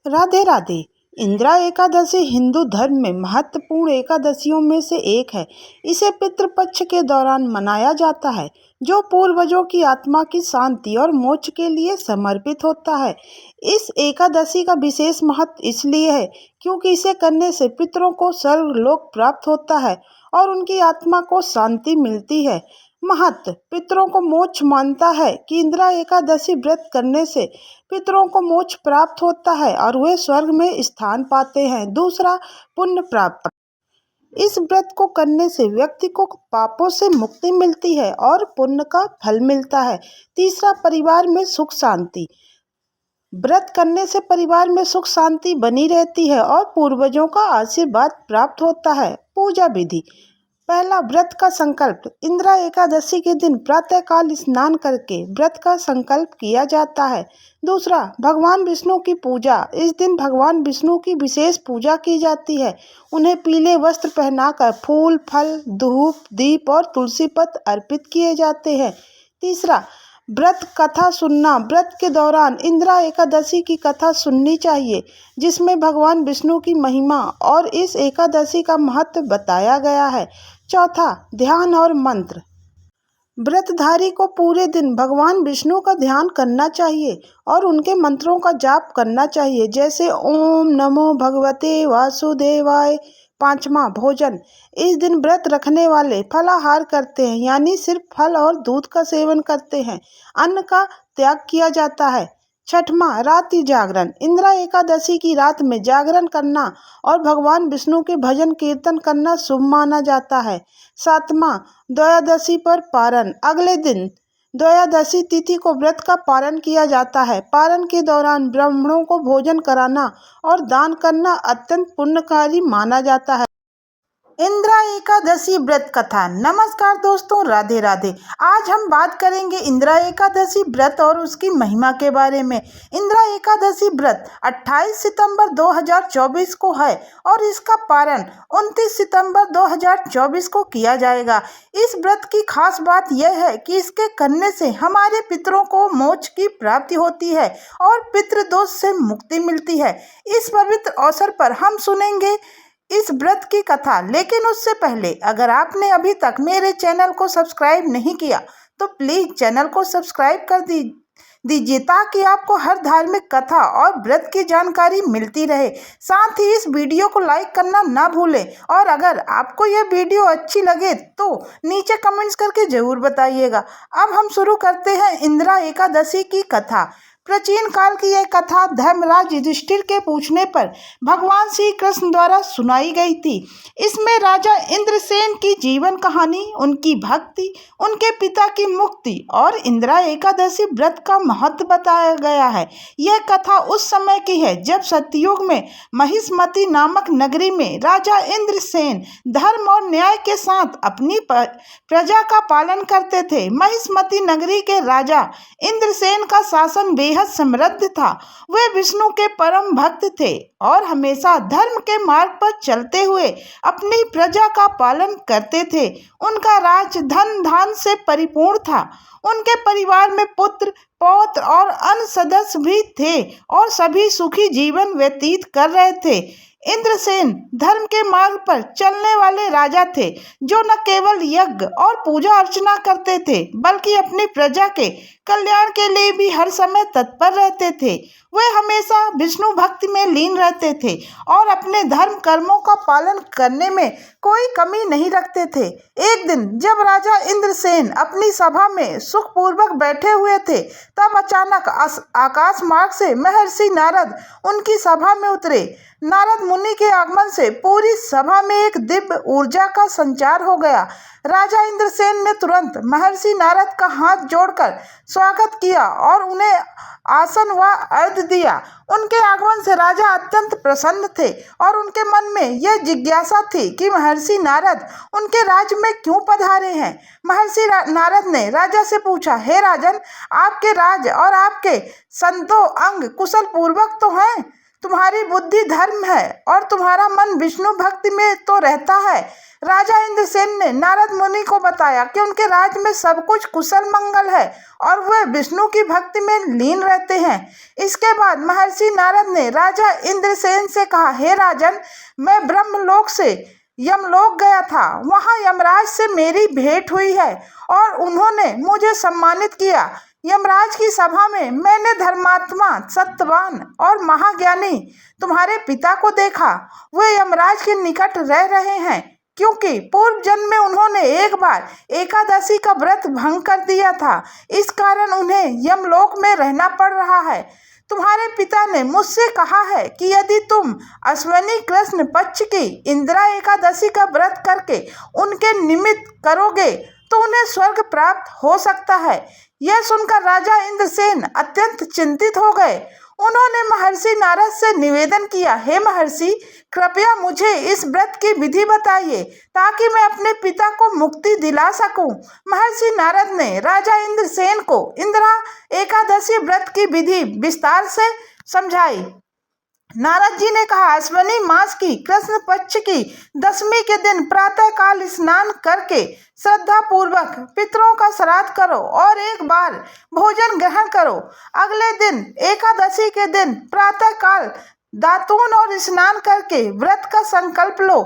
राधे राधे। इंदिरा एकादशी हिंदू धर्म में महत्वपूर्ण एकादशियों में से एक है। इसे पितृपक्ष के दौरान मनाया जाता है, जो पूर्वजों की आत्मा की शांति और मोक्ष के लिए समर्पित होता है। इस एकादशी का विशेष महत्व इसलिए है क्योंकि इसे करने से पितरों को स्वर्गलोक प्राप्त होता है और उनकी आत्मा को शांति मिलती है। महत्व: पितरों को मोक्ष मानता है कि इंदिरा एकादशी व्रत करने से पितरों को मोक्ष प्राप्त होता है और वे स्वर्ग में स्थान पाते हैं। दूसरा, पुण्य प्राप्त: इस व्रत को करने से व्यक्ति को पापों से मुक्ति मिलती है और पुण्य का फल मिलता है। तीसरा, परिवार में सुख शांति: व्रत करने से परिवार में सुख शांति बनी रहती है और पूर्वजों का आशीर्वाद प्राप्त होता है। पूजा विधि: पहला, व्रत का संकल्प: इंदिरा एकादशी के दिन प्रातःकाल स्नान करके व्रत का संकल्प किया जाता है। दूसरा, भगवान विष्णु की पूजा: इस दिन भगवान विष्णु की विशेष पूजा की जाती है। उन्हें पीले वस्त्र पहनाकर फूल, फल, धूप, दीप और तुलसी पत्र अर्पित किए जाते हैं। तीसरा, व्रत कथा सुनना: व्रत के दौरान इंदिरा एकादशी की कथा सुननी चाहिए, जिसमें भगवान विष्णु की महिमा और इस एकादशी का महत्व बताया गया है। चौथा, ध्यान और मंत्र: व्रतधारी को पूरे दिन भगवान विष्णु का ध्यान करना चाहिए और उनके मंत्रों का जाप करना चाहिए, जैसे ओम नमो भगवते वासुदेवाय। पांचवा, भोजन: इस दिन व्रत रखने वाले फलाहार करते हैं, यानी सिर्फ फल और दूध का सेवन करते हैं। अन्न का त्याग किया जाता है। छठवां, रात्रि जागरण: इंदिरा एकादशी की रात में जागरण करना और भगवान विष्णु के भजन कीर्तन करना शुभ माना जाता है। सातवां, द्वादशी पर पारण: अगले दिन द्वादशी तिथि को व्रत का पारण किया जाता है। पारण के दौरान ब्राह्मणों को भोजन कराना और दान करना अत्यंत पुण्यकारी माना जाता है। इंदिरा एकादशी व्रत कथा। नमस्कार दोस्तों, राधे राधे। आज हम बात करेंगे इंदिरा एकादशी व्रत और उसकी महिमा के बारे में। इंदिरा एकादशी व्रत 28 सितंबर 2024 को है और इसका पारण 29 सितंबर 2024 को किया जाएगा। इस व्रत की खास बात यह है कि इसके करने से हमारे पितरों को मोक्ष की प्राप्ति होती है और पितृदोष से मुक्ति मिलती है। इस पवित्र अवसर पर हम सुनेंगे इस व्रत की कथा, लेकिन उससे पहले अगर आपने अभी तक मेरे चैनल को सब्सक्राइब नहीं किया तो प्लीज चैनल को सब्सक्राइब कर दीजिए ताकि आपको हर धार्मिक कथा और व्रत की जानकारी मिलती रहे। साथ ही इस वीडियो को लाइक करना ना भूलें और अगर आपको यह वीडियो अच्छी लगे तो नीचे कमेंट्स करके जरूर बताइएगा। अब हम शुरू करते हैं इंदिरा एकादशी की कथा। प्राचीन काल की यह कथा धर्मराज युधिष्ठिर के पूछने पर भगवान श्री कृष्ण द्वारा सुनाई गई थी। इसमें राजा इंद्रसेन की जीवन कहानी, उनकी भक्ति, उनके पिता की मुक्ति और इंदिरा एकादशी व्रत का महत्व बताया गया है। यह कथा उस समय की है जब सतयुग में महिष्मति नामक नगरी में राजा इंद्रसेन धर्म और न्याय के साथ अपनी प्रजा का पालन करते थे। महिष्मति नगरी के राजा इंद्रसेन का शासन बेहद समृद्ध था। वे विष्णु के परम भक्त थे और हमेशा धर्म के मार्ग पर चलते हुए अपनी प्रजा का पालन करते थे। उनका राज धन धान से परिपूर्ण था। उनके परिवार में पुत्र, पौत्र और अन्य सदस्य भी थे और सभी सुखी जीवन व्यतीत कर रहे थे। इंद्रसेन धर्म के मार्ग पर चलने वाले राजा थे, जो न केवल यज्ञ और पूजा अर्चना करते थे बल्कि अपनी प्रजा के कल्याण के लिए भी हर समय तत्पर रहते थे। वे हमेशा विष्णु भक्ति में लीन रहते थे और अपने धर्म कर्मों का पालन करने में कोई कमी नहीं रखते थे। एक दिन जब राजा इंद्रसेन अपनी सभा में सुखपूर्वक बैठे हुए थे, तब अचानक आकाश मार्ग से महर्षि नारद उनकी सभा में उतरे। नारद मुनि के आगमन से पूरी सभा में एक दिव्य ऊर्जा का संचार हो गया। राजा इंद्रसेन ने तुरंत महर्षि नारद का हाथ जोड़कर स्वागत किया और उन्हें आसन व अर्घ्य दिया। उनके आगमन से राजा अत्यंत प्रसन्न थे और उनके मन में यह जिज्ञासा थी कि महर्षि नारद उनके राज्य में क्यों पधारे हैं। महर्षि नारद ने राजा से पूछा, हे राजन, आपके राज और आपके संतों अंग कुशल पूर्वक तो हैं? तुम्हारी बुद्धि धर्म है और तुम्हारा मन विष्णु भक्ति में तो रहता है। राजा इंद्रसेन ने नारद मुनि को बताया कि उनके राज्य में सब कुछ कुशल मंगल है और वे विष्णु की भक्ति में लीन रहते हैं। इसके बाद महर्षि नारद ने राजा इंद्रसेन से कहा, हे राजन, मैं ब्रह्मलोक से यमलोक गया था। वहां यमराज से मेरी भेंट हुई है और उन्होंने मुझे सम्मानित किया। यमराज की सभा में मैंने धर्मात्मा, सत्यवान और महाज्ञानी तुम्हारे पिता को देखा। वे यमराज के निकट रह रहे हैं क्योंकि पूर्व जन्म में उन्होंने एक बार एकादशी का व्रत भंग कर दिया था। इस कारण उन्हें यमलोक में रहना पड़ रहा है। तुम्हारे पिता ने मुझसे कहा है कि यदि तुम अश्विनी कृष्ण पक्ष की इंदिरा एकादशी का व्रत करके उनके निमित्त करोगे तो उन्हें स्वर्ग प्राप्त हो सकता है। यह सुनकर राजा इंद्रसेन अत्यंत चिंतित हो गए। उन्होंने महर्षि नारद से निवेदन किया, हे महर्षि, कृपया मुझे इस व्रत की विधि बताइए ताकि मैं अपने पिता को मुक्ति दिला सकूं। महर्षि नारद ने राजा इंद्रसेन को इंदिरा एकादशी व्रत की विधि विस्तार से समझाई। नारद जी ने कहा, अश्विनी मास की कृष्ण पक्ष की दशमी के दिन प्रातः काल स्नान करके श्रद्धा पूर्वक पितरों का श्राद्ध करो और एक बार भोजन ग्रहण करो। अगले दिन एकादशी के दिन प्रातः काल दातून और स्नान करके व्रत का संकल्प लो।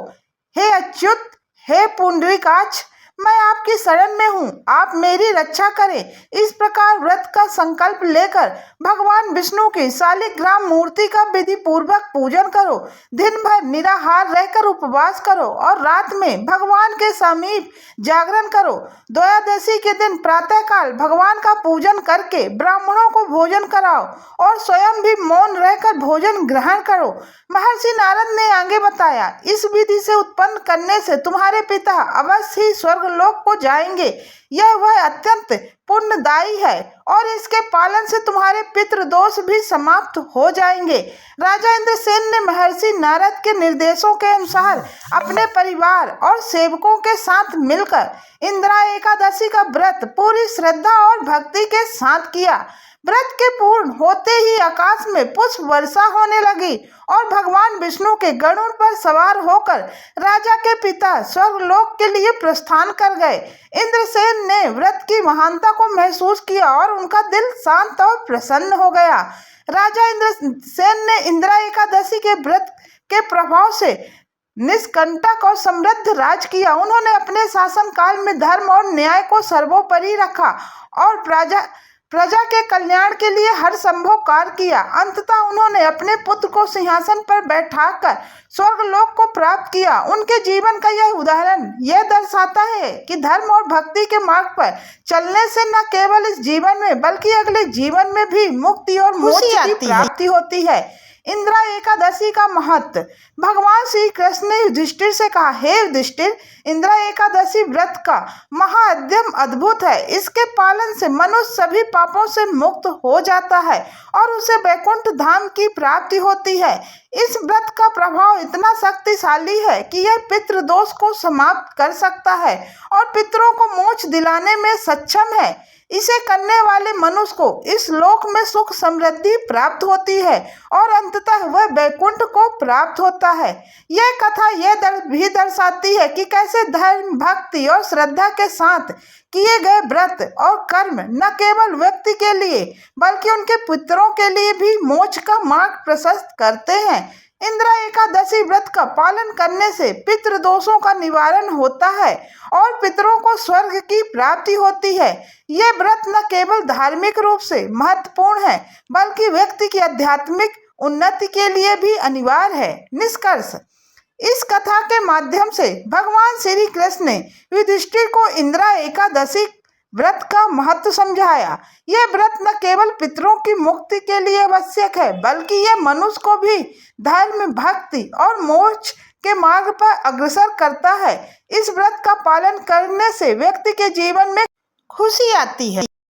हे अच्युत, हे पुंडरीकाक्ष, मैं आपकी शरण में हूँ, आप मेरी रक्षा करें। इस प्रकार व्रत का संकल्प लेकर भगवान विष्णु की शालिग्राम मूर्ति का विधि पूर्वक पूजन करो। दिन भर निराहार रहकर उपवास करो और रात में भगवान के समीप जागरण करो। द्वादशी के दिन प्रातःकाल भगवान का पूजन करके ब्राह्मणों को भोजन कराओ और स्वयं भी मौन रहकर भोजन ग्रहण करो। महर्षि नारद ने आगे बताया, इस विधि से उत्पन्न करने से तुम्हारे पिता अवश्य ही स्वर्गलोक को जाएंगे। यह वह अत्यंत पुण्यदायी है और इसके पालन से तुम्हारे पितृदोष भी समाप्त हो जाएंगे। राजा इंद्रसेन ने महर्षि नारद के निर्देशों के अनुसार अपने परिवार और सेवकों के साथ मिलकर इंदिरा एकादशी का व्रत पूरी श्रद्धा और भक्ति के साथ किया। व्रत के पूर्ण होते ही आकाश में पुष्प वर्षा होने लगी और भगवान विष्णु के गरुड़ पर सवार होकर राजा के पिता स्वर्गलोक के लिए प्रस्थान कर गए। इंद्रसेन ने व्रत की महानता को महसूस किया और उनका दिल शांत और प्रसन्न हो गया। राजा इंद्रसेन ने इंदिरा एकादशी के व्रत के प्रभाव से निष्कंटक और समृद्ध राज किया। उन्होंने अपने शासन काल में धर्म और न्याय को सर्वोपरि रखा और प्रजा के कल्याण के लिए हर संभव कार्य किया। अंततः उन्होंने अपने पुत्र को सिंहासन पर बैठाकर स्वर्गलोक को प्राप्त किया। उनके जीवन का यह उदाहरण यह दर्शाता है कि धर्म और भक्ति के मार्ग पर चलने से न केवल इस जीवन में बल्कि अगले जीवन में भी मुक्ति और मोक्ष की प्राप्ति होती है। इंदिरा एकादशी का महत्व। भगवान श्री कृष्ण ने युधिष्ठिर से कहा, हे युधिष्ठिर, इंदिरा एकादशी व्रत का महाअद्यम अद्भुत है। इसके पालन से मनुष्य सभी पापों से मुक्त हो जाता है और उसे वैकुंठ धाम की प्राप्ति होती है। इस व्रत का प्रभाव इतना शक्तिशाली है कि यह पितृदोष को समाप्त कर सकता है और पितरों को मोक्ष दिलाने में सक्षम है। इसे करने वाले मनुष्य को इस लोक में सुख समृद्धि प्राप्त होती है और अंततः वह वैकुंठ को प्राप्त होता है। यह कथा यह भी दर्शाती है कि कैसे धर्म, भक्ति और श्रद्धा के साथ किए गए व्रत और कर्म न केवल व्यक्ति के लिए बल्कि उनके पितरों के लिए भी मोक्ष का मार्ग प्रशस्त करते हैं। इंदिरा एकादशी व्रत का पालन करने से पितृदोषों का निवारण होता है और पितरों को स्वर्ग की प्राप्ति होती है। यह व्रत न केवल धार्मिक रूप से महत्वपूर्ण है बल्कि व्यक्ति की आध्यात्मिक उन्नति के लिए भी अनिवार्य है। निष्कर्ष, इस कथा के माध्यम से भगवान श्री कृष्ण ने युधिष्ठिर को इंदिरा एकादशी व्रत का महत्व समझाया। यह व्रत न केवल पितरों की मुक्ति के लिए आवश्यक है बल्कि यह मनुष्य को भी धर्म, भक्ति और मोक्ष के मार्ग पर अग्रसर करता है। इस व्रत का पालन करने से व्यक्ति के जीवन में खुशी आती है।